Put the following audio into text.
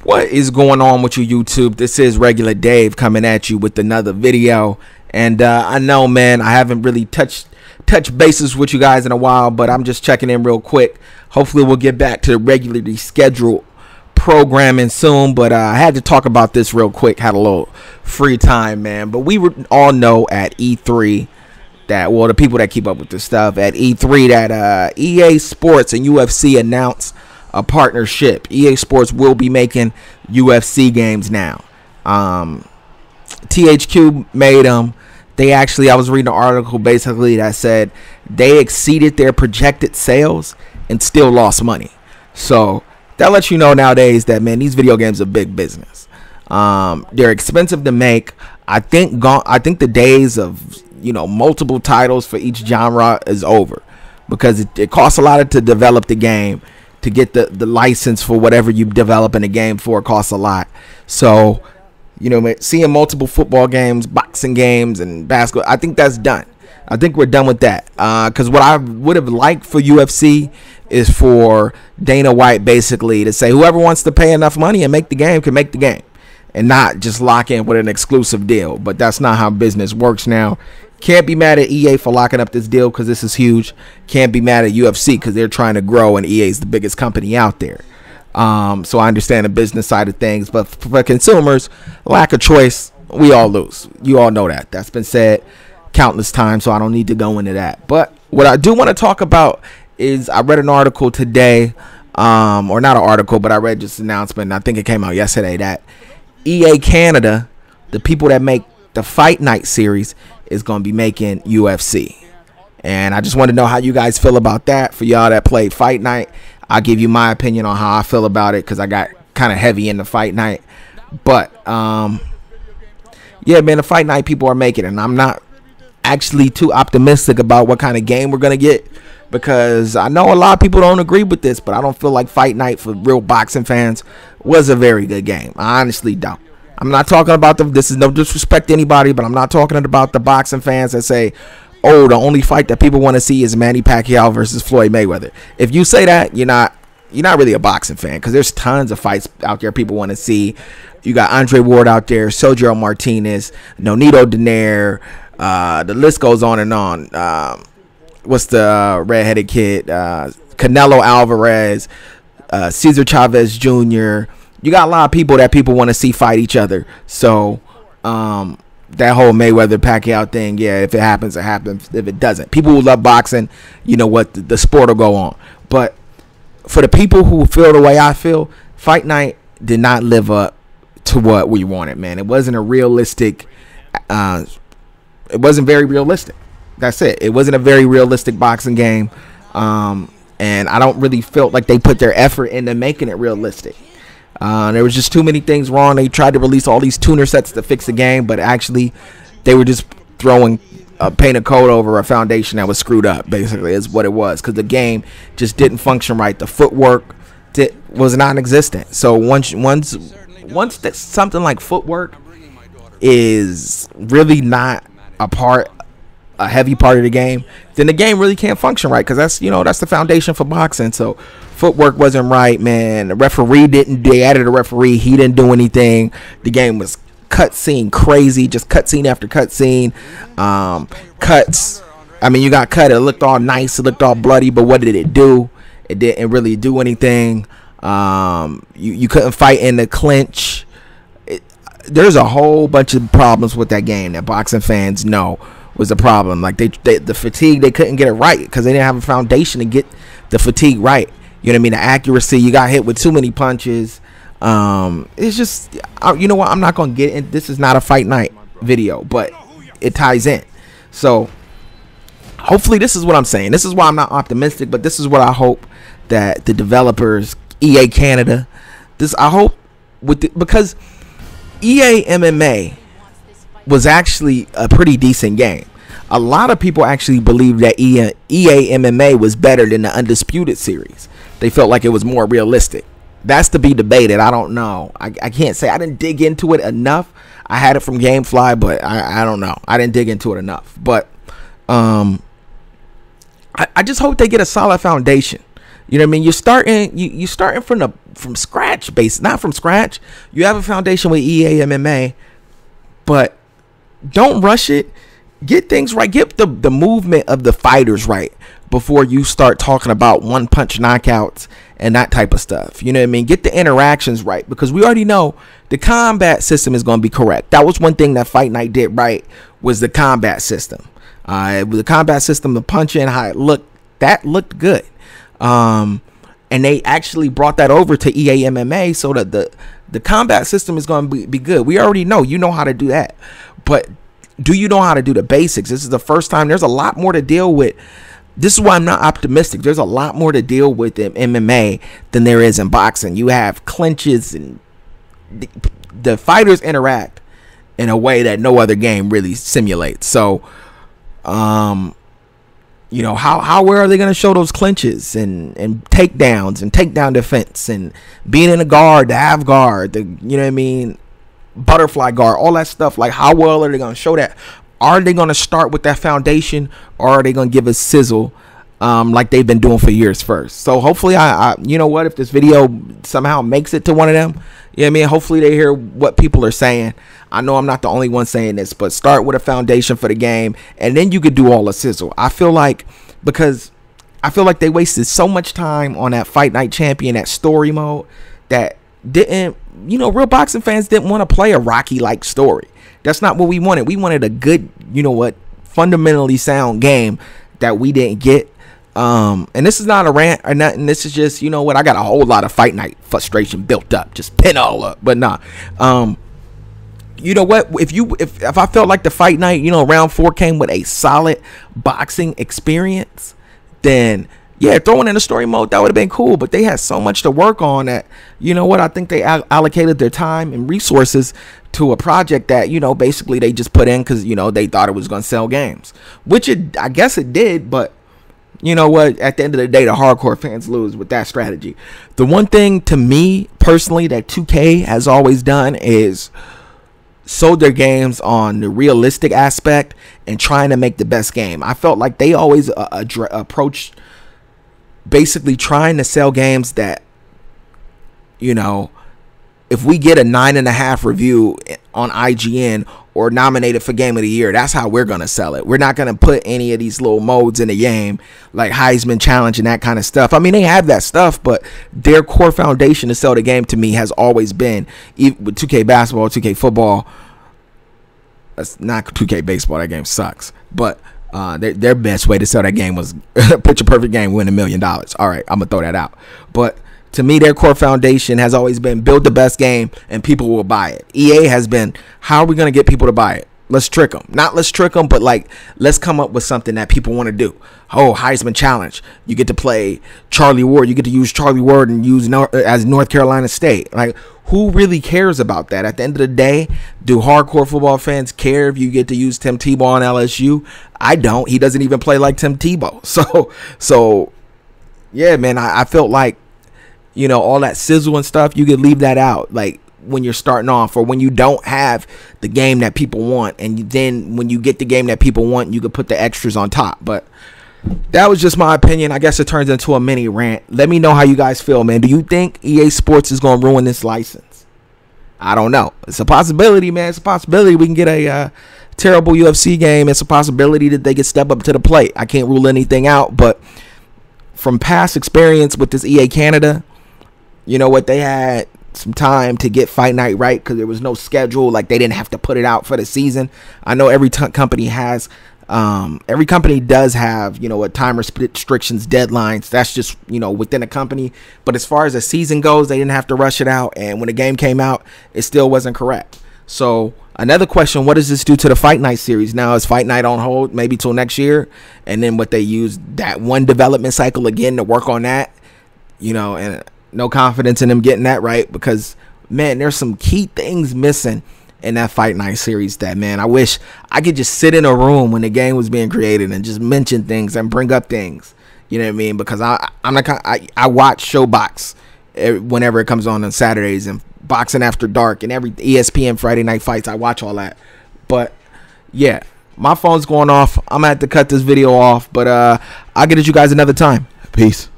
What is going on with you, YouTube? This is Regular Dave coming at you with another video. And I know, man, I haven't really touched bases with you guys in a while, but I'm just checking in real quick. Hopefully we'll get back to the regularly scheduled programming soon, but I had to talk about this real quick. Had a little free time, man. But we all know at E3 that, well, the people that keep up with this stuff, at E3 that EA Sports and UFC announced a partnership. EA Sports will be making UFC games now. THQ made them. They actually, I was reading an article basically that said they exceeded their projected sales and still lost money. So that lets you know nowadays that, man, these video games are big business. They're expensive to make. I think the days of, you know, multiple titles for each genre is over, because it costs a lot to develop the game. To get the license for whatever you develop in a game for, it costs a lot. So, you know, seeing multiple football games, boxing games, and basketball, I think that's done. I think we're done with that. Because what I would have liked for UFC is for Dana White basically to say whoever wants to pay enough money and make the game can make the game, and not just lock in with an exclusive deal. But that's not how business works now. Can't be mad at EA for locking up this deal because this is huge. Can't be mad at UFC because they're trying to grow and EA is the biggest company out there. So I understand the business side of things, but for consumers, lack of choice, we all lose. You all know that. That's been said countless times, so I don't need to go into that. But what I do want to talk about is I read an article today, or not an article, but I read just an announcement, and I think it came out yesterday, that EA Canada, the people that make the Fight Night series, is going to be making UFC. And I just want to know how you guys feel about that. For y'all that played Fight Night, I'll give you my opinion on how I feel about it, because I got kind of heavy into Fight Night. But yeah, man, the Fight Night people are making it, and I'm not actually too optimistic about what kind of game we're going to get, because I know a lot of people don't agree with this, but I don't feel like Fight Night for real boxing fans was a very good game. I honestly don't. I'm not talking about this is no disrespect to anybody, but I'm not talking about the boxing fans that say, oh, the only fight that people want to see is Manny Pacquiao versus Floyd Mayweather. If you say that, you're not really a boxing fan, because there's tons of fights out there people want to see. You got Andre Ward out there, Sergio Martinez, Nonito Donaire, the list goes on and on. What's the redheaded kid? Canelo Alvarez, Cesar Chavez Jr., you got a lot of people that people want to see fight each other. So that whole Mayweather Pacquiao thing, yeah, if it happens, it happens. If it doesn't, people who love boxing, you know what, the sport will go on. But for the people who feel the way I feel, Fight Night did not live up to what we wanted, man. It wasn't a realistic. It wasn't very realistic. That's it. It wasn't a very realistic boxing game, and I don't really feel like they put their effort into making it realistic. There was just too many things wrong. They tried to release all these tuner sets to fix the game, but actually they were just throwing paint a code over a foundation that was screwed up, basically, is what it was, because the game just didn't function right. The footwork was non-existent. So once that something like footwork is really not a heavy part of the game, then the game really can't function right, because that's the foundation for boxing. So footwork wasn't right, man. The referee they added a referee, he didn't do anything. The game was cutscene crazy, just cutscene after cutscene. Cuts, I mean, you got cut, it looked all nice, it looked all bloody, but what did it do? It didn't really do anything. You couldn't fight in the clinch. There's a whole bunch of problems with that game that boxing fans know was a problem. Like the fatigue, they couldn't get it right because they didn't have a foundation to get the fatigue right. You know what I mean? The accuracy, you got hit with too many punches. It's just, you know what? I'm not gonna get in. This is not a Fight Night video, but it ties in. So hopefully, this is what I'm saying. This is why I'm not optimistic, but this is what I hope that the developers, EA Canada, I hope because EA MMA was actually a pretty decent game. A lot of people actually believe that EA MMA was better than the Undisputed series. They felt like it was more realistic. That's to be debated. I don't know. I can't say. I didn't dig into it enough. I had it from GameFly, but I don't know. I didn't dig into it enough. But I just hope they get a solid foundation. You know what I mean? You're starting from scratch, not from scratch. You have a foundation with EA MMA, but don't rush it. Get things right. Get the movement of the fighters right before you start talking about one punch knockouts and that type of stuff. You know what I mean? Get the interactions right, because we already know the combat system is going to be correct. That was one thing that Fight Night did right, was the combat system. With the combat system, the punching, how it looked, that looked good. And they actually brought that over to EA MMA so that the combat system is going to be good. We already know you know how to do that, but do you know how to do the basics? This is the first time. There's a lot more to deal with. This is why I'm not optimistic. There's a lot more to deal with in MMA than there is in boxing. You have clinches, and the fighters interact in a way that no other game really simulates. So, you know, where are they going to show those clinches and takedowns and takedown defense and being in a guard, the half guard, you know what I mean, butterfly guard, all that stuff? Like, how well are they going to show that? Are they going to start with that foundation, or are they going to give us sizzle like they've been doing for years first? So hopefully, I you know what, if this video somehow makes it to one of them, you know what I mean, hopefully they hear what people are saying. I know I'm not the only one saying this, but start with a foundation for the game, and then you could do all the sizzle. I feel like they wasted so much time on that Fight Night Champion, that story mode, that didn't, you know, real boxing fans didn't want to play a Rocky-like story. That's not what we wanted. We wanted a good, you know what, fundamentally sound game that we didn't get. And this is not a rant or nothing. This is just, you know what, I got a whole lot of Fight Night frustration built up, just pin all up. But nah, you know what, if I felt like the Fight Night, you know, round 4 came with a solid boxing experience, then yeah, throwing in a story mode, that would have been cool. But they had so much to work on that, you know what, I think they allocated their time and resources to a project that, you know, basically they just put in because, you know, they thought it was going to sell games, which I guess it did. But you know what, at the end of the day, the hardcore fans lose with that strategy. The one thing to me personally that 2K has always done is sold their games on the realistic aspect and trying to make the best game. I felt like they always approached basically trying to sell games that, you know, if we get a 9.5 review on IGN or nominated for Game of the Year, that's how we're going to sell it. We're not going to put any of these little modes in the game like Heisman Challenge and that kind of stuff. I mean, they have that stuff, but their core foundation to sell the game to me has always been, with 2K basketball, 2K football. That's not 2K baseball. That game sucks. But their best way to sell that game was picture perfect game, win $1 million. All right, I'm going to throw that out. But to me, their core foundation has always been build the best game and people will buy it. EA has been, how are we going to get people to buy it? Let's trick them. Not let's trick them, but like, let's come up with something that people want to do. Oh, Heisman Challenge. You get to play Charlie Ward. You get to use Charlie Ward and use as North Carolina State. Like, who really cares about that? At the end of the day, do hardcore football fans care if you get to use Tim Tebow on LSU? I don't. He doesn't even play like Tim Tebow. So yeah, man, I felt like, you know, all that sizzle and stuff, you could leave that out. Like, when you're starting off, or when you don't have the game that people want, and then when you get the game that people want, you could put the extras on top. But that was just my opinion. I guess it turns into a mini rant. Let me know how you guys feel, man. Do you think EA Sports is going to ruin this license? I don't know. It's a possibility, man. It's a possibility we can get a terrible UFC game. It's a possibility that they could step up to the plate. I can't rule anything out, but from past experience with this EA Canada, you know what, they had some time to get Fight Night right because there was no schedule. Like, they didn't have to put it out for the season. I know every company has, every company does have, you know, what, time restrictions, deadlines. That's just, you know, within a company. But as far as the season goes, they didn't have to rush it out. And when the game came out, it still wasn't correct. So another question, what does this do to the Fight Night series? Now is Fight Night on hold maybe till next year? And then what, they use that one development cycle again to work on that, you know, and no confidence in them getting that right, because, man, there's some key things missing in that Fight Night series that, man, I wish I could just sit in a room when the game was being created and just mention things and bring up things. You know what I mean? Because I watch Showbox whenever it comes on Saturdays, and Boxing After Dark and every ESPN Friday Night Fights. I watch all that. But yeah, my phone's going off. I'm gonna have to cut this video off, but I'll get at you guys another time. Peace.